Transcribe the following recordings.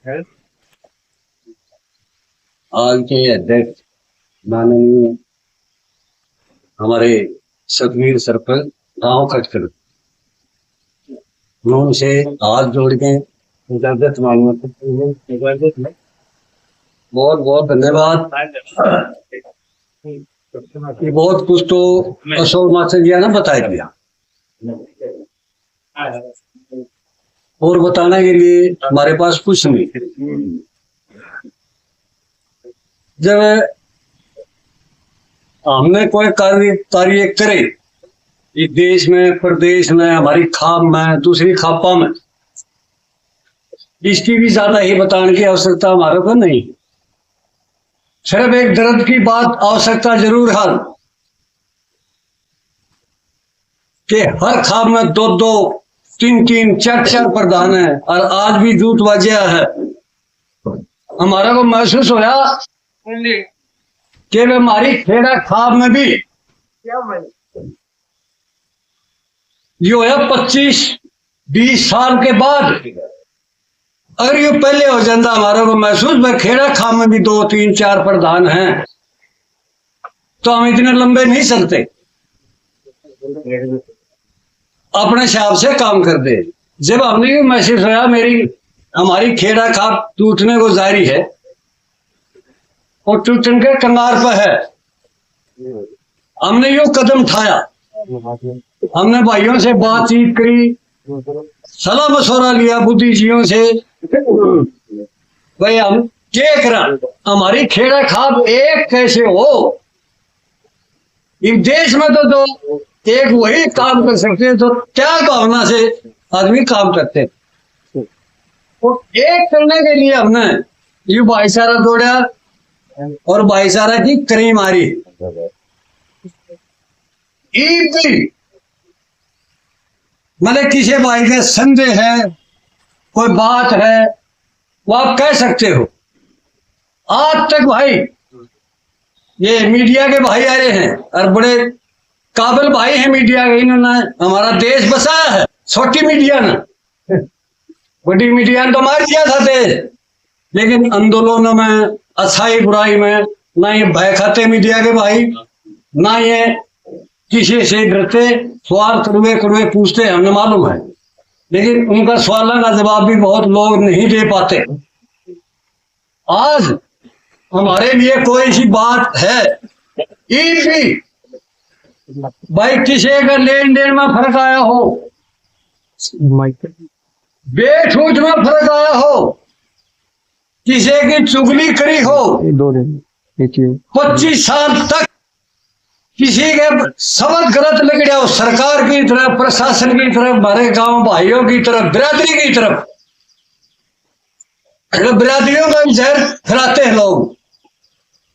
आज के अध्यक्ष माननीय हमारे सतवीर सरपंच गांव कटकर, मैं उनसे हाथ जोड़ के इजाजत मांगता हूं। बहुत बहुत धन्यवाद। बहुत कुछ तो अशोक मास्टर जी ने बता दिया, और बताने के लिए हमारे पास कुछ नहीं। जब हमने कोई कार्य करे इस देश में, प्रदेश में, हमारी खाप में, दूसरी खापा में, इसकी भी ज्यादा ही बताने की आवश्यकता हमारे को नहीं। सिर्फ एक दर्द की बात आवश्यकता जरूर है कि हर खाप में 2-2, 3-3, 4-4 प्रधान है, और आज भी जूट बाजिया है। हमारा को महसूस होया कि हमारी खेड़ा खाप में भी यो है 25-20 साल के बाद, अगर ये पहले हो जाता हमारा को महसूस में खेड़ा खाप में भी 2-3-4 प्रधान हैं, तो हम इतने लंबे नहीं चलते, अपने हिसाब से काम कर दे। जब हमने ये महसूस होया हमारी खेड़ा खाप टूटने को जारी है और टूटने के कंगार पर है, हमने यो कदम उठाया। हमने भाइयों से बातचीत करी, सलाह मशवरा लिया बुद्धिजीवियों से, भाई हम क्या करें, हमारी खेड़ा खाप एक कैसे हो। इस देश में तो एक वही काम कर सकते हैं, तो क्या भावना से आदमी काम करते हैं। तो एक करने के लिए हमने ये भाईचारा दौड़ा और भाईचारा की करी मारी। मतलब किसी भाई के संदेह है, कोई बात है, वो आप कह सकते हो। आज तक भाई ये मीडिया के भाई आ रहे हैं, और बड़े काबिल भाई हैं मीडिया के, इन्होंने हमारा देश बसाया है। छोटी मीडिया ने, बड़ी मीडिया ने तो मार दिया था देश, लेकिन आंदोलनों में, अच्छाई बुराई में, ना ये भय खाते मीडिया के भाई, ना ये किसी से डरते, सवाल कड़वे पूछते, हमने मालूम है, लेकिन उनका सवालों का जवाब भी बहुत लोग नहीं दे पाते। आज हमारे लिए कोई सी बात है भी, भाई किसी का लेन देन में फर्क आया हो, बेछूट में फर्क आया हो, किसी की चुगली करी हो, 25 साल तक किसी के शब्द गलत लग गया हो, सरकार की तरफ, प्रशासन की तरफ, हमारे गांव भाइयों की तरफ, बिरादरी की तरफ, बिरादरियों का भी जहर फैलाते हैं लोग।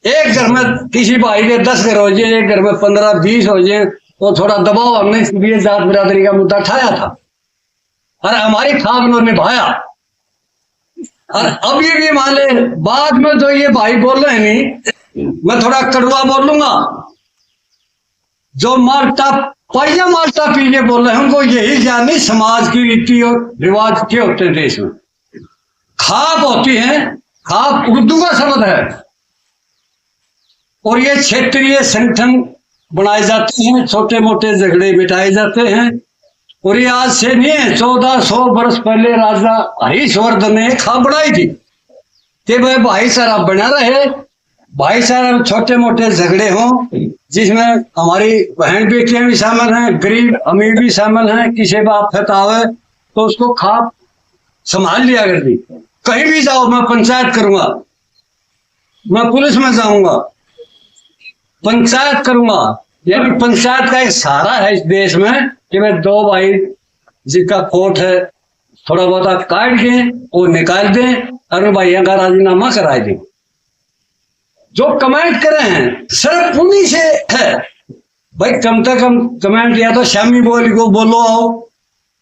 एक घर में किसी भाई के 10 घर हो जाए, एक घर में 15-20 हो जाए, तो थोड़ा दबाव हमने इसलिए जात बिरादरी का मुद्दा उठाया था, और हमारी खाप उन्होंने निभाया। और अब ये भी मान ले, बाद में तो ये भाई बोल रहे नहीं, मैं थोड़ा कड़वा बोलूंगा, जो मारता पहिया मारता पीने बोल रहे हैं, उनको यही ज्ञान नहीं समाज की रीति और रिवाज क्या होते हैं देश में। खाप होती है, खाप उर्दू का शब्द है, और ये क्षेत्रीय संगठन बनाए जाते हैं, छोटे मोटे झगड़े मिटाए जाते हैं। और ये आज से नहीं है, 1400 वर्ष पहले राजा हरिश्वर्धन ने खाप बनाई थी कि वह भाईचारा बना रहे, भाईचारा में छोटे मोटे झगड़े हों, जिसमें हमारी बहन बेटियां भी शामिल हैं, गरीब अमीर भी शामिल हैं। किसी का आफत आवे तो उसको खाप संभाल लिया करती। कहीं भी जाओ, मैं पंचायत करूंगा, मैं पुलिस में जाऊंगा, पंचायत करूंगा, यानी पंचायत का एक सहारा है इस देश में कि मैं 2 भाई जिसका खोट है थोड़ा बहुत काट के वो निकाल दें, और भाइयों का राजीनामा करा दें। जो कमेंट करे हैं सिर्फ उन्हीं से है। भाई कम से कम कमेंट या तो शामी बोली को बोलो आओ,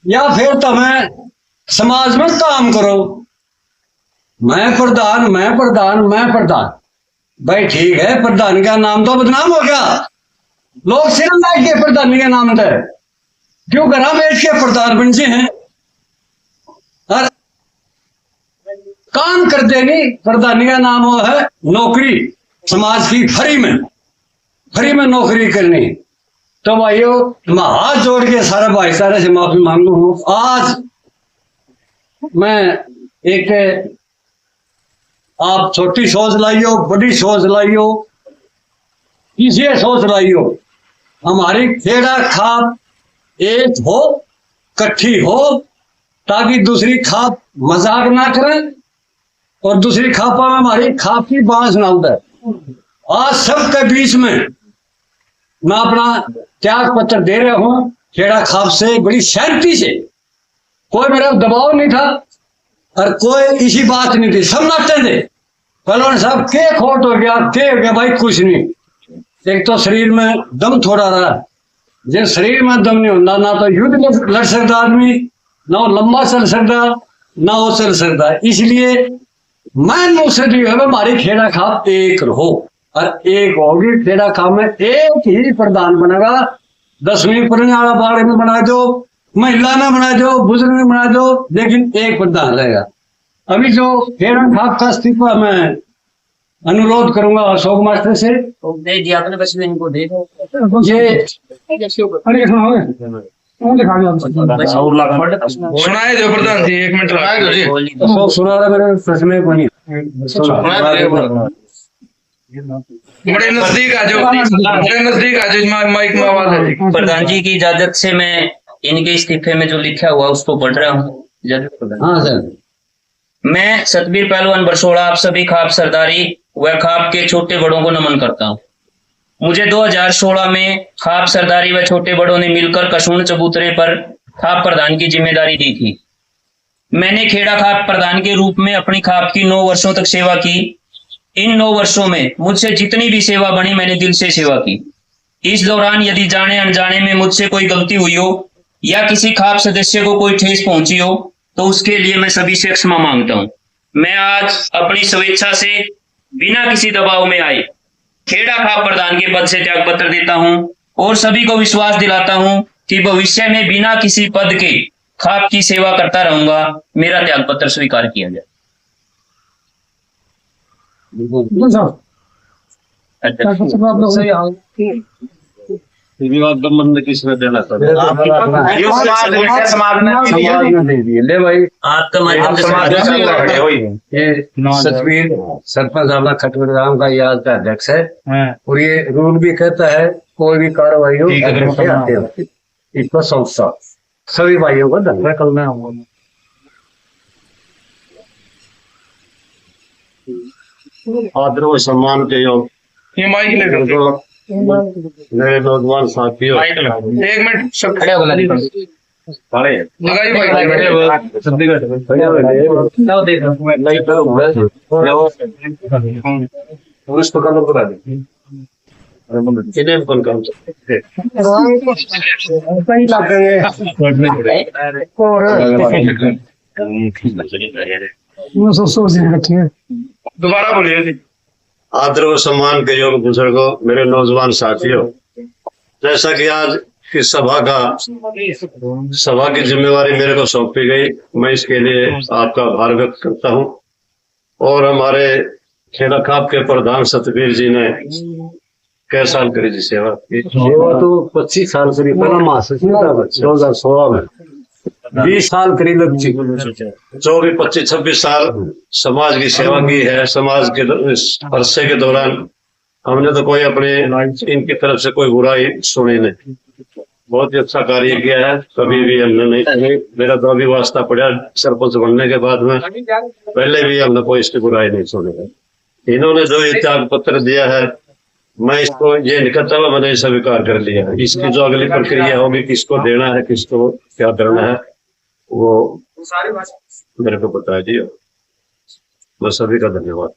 या फिर तुम्हें समाज में काम करो। मैं प्रधान, मैं प्रधान, मैं प्रधान, भाई ठीक है, प्रधान का नाम तो बदनाम हो गया, लोग सिर लाग के प्रधान का नाम है, क्यों घर बैठ के प्रधान बन से हैं, और काम पत्र देनी, प्रधानी का नाम वो है नौकरी, समाज की फ्री में नौकरी करनी। तो भाइयों मैं हाथ जोड़ के सारा भाईचारे से माफी मांगू हूं। आज मैं एक, आप छोटी सोच लाइयो, बड़ी सोच लाइयो, किसी सोच लाइयो, हमारी खेड़ा खाप एक हो, इकट्ठी हो, ताकि दूसरी खाप मजाक ना करें और दूसरी खापा में हमारी खाप की बांस ना उड़े। आज सबके बीच में मैं अपना त्याग पत्र दे रहा हूं, खेड़ा खाप से बड़ी शांति से, कोई मेरा दबाव नहीं था और कोई इसी बात नहीं थी, सब नाचते थे। पहलवान साहब के खोट हो गया भाई, कुछ नहीं। एक तो शरीर में दम थोड़ा रहा, जिस शरीर में दम नहीं होता ना तो युद्ध लड़ सकता आदमी, ना वो लंबा चल सकता, ना वो चल सकता। इसलिए मैं मुझसे जो है हमारी खेड़ा खाप एक रहो, और एक होगी खेड़ा खाप में एक ही प्रधान बनेगा। 10वीं परंजाड़ा बाड़े में बना दो, महिला में बना दो, बुजुर्ग में बना दो, लेकिन एक प्रधान रहेगा। अभी जो खेड़ा खाप का इस्तीफा मैं अनुरोध करूंगा अशोक मास्टर से, दे दिया आपने, बस इनको दे दो। ये सुनाए जो प्रधान जी, 1 मिनट लगाए दो जी। अशोक सुना रहा मेरे प्रश्न में बनी बड़े नजदीक आ जाओ, बड़े नजदीक आ जाओ, माइक में आवाज है जी। प्रधान जी की इजाजत से मैं इनके इस्तीफे में जो लिखा हुआ उसको पढ़ रहा हूँ। इजाजत प्रधान। हाँ सर। मैं सतबीर पहलवान बरसोड़ा आप सभी खाप सरदारी व खाप के छोटे बड़ों को नमन करता हूँ। मुझे 2016 में खाप सरदारी व छोटे बड़ों ने मिलकर कसून चबूतरे पर खाप प्रधान की जिम्मेदारी दी थी। मैंने खेड़ा खाप प्रधान के रूप में अपनी खाप की 9 वर्षों तक सेवा की। इन 9 वर्षों में मुझसे जितनी भी सेवा बनी मैंने दिल से सेवा की। इस दौरान यदि जाने अनजाने में मुझसे कोई गलती हुई हो या किसी खाप सदस्य को कोई ठेस पहुंची हो तो उसके लिए मैं सभी से क्षमा मांगता हूं। मैं आज अपनी स्वेच्छा से बिना किसी दबाव में आए खेड़ा खाप प्रधान के पद से त्याग पत्र देता हूं और सभी को विश्वास दिलाता हूं कि भविष्य में बिना किसी पद के खाप की सेवा करता रहूंगा। मेरा त्याग पत्र स्वीकार किया जाए। किसने देना सर? ले भाई आपका माध्यम ये सतबीर सरपंच आपका खटवर ग्राम का याद का अध्यक्ष है, और ये रूल भी कहता है कोई भी कार्रवाई हो इसको सौंपता। सभी भाइयों को धन्यवाद। कल मैं आऊंगा। आदर व सम्मान के योग ये माइक लेकर मेरे नौजवान साथियों, 1 मिनट सब खड़े हो गए लगाइए दोबारा बोलिए जी। आदर व सम्मान के योग बुजुर्गों, मेरे नौजवान साथियों, जैसा कि आज इस सभा की जिम्मेवारी मेरे को सौंपी गई, मैं इसके लिए आपका आभार व्यक्त करता हूं। और हमारे खेड़ा खाप के प्रधान सतबीर जी ने कै साल करी जी सेवा की? सेवा तो 25 साल करी, पहला मास 2016 में 20 साल करीब लग चुकी, 24, 25, 26 साल समाज की सेवा की है। समाज के अरसे के दौरान हमने तो कोई अपने इनकी तरफ से कोई बुराई सुनी नहीं, बहुत ही अच्छा कार्य किया है, कभी भी हमने नहीं। मेरा तो अभी वास्ता पड़ा सरपंच बनने के बाद में, पहले भी हमने कोई इसकी बुराई नहीं सुनी है। इन्होंने जो ये त्याग पत्र दिया है, मैं इसको ये नहीं कहता हुआ मैंने स्वीकार कर लिया है। इसकी जो अगली प्रक्रिया होगी, किसको देना है, किसको क्या करना है, वो मेरे को बता दिया। मैं सभी का धन्यवाद।